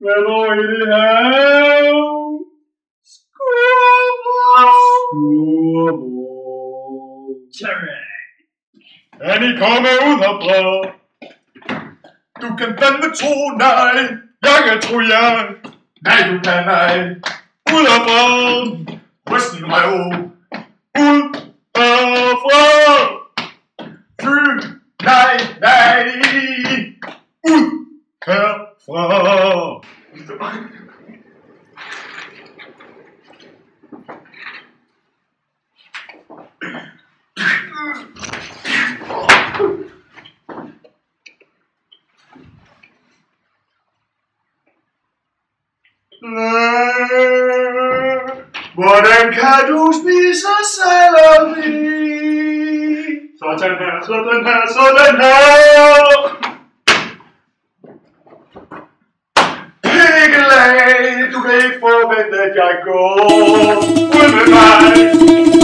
Hvad går i det her? Skurvogn. Terry. Annie, kom ud herfra. Du kan fandme tro nej. Jeg kan tro ja. Nej, du kan nej. Ud herfra. Rysten røv. Ud herfra. Fy, nej, nej. Ud herfra. Hvordan kan du spise selleri? Sådan her, sådan her, sådan her. Pikkelag, du kan ikke forvente, at jeg går ud med mig.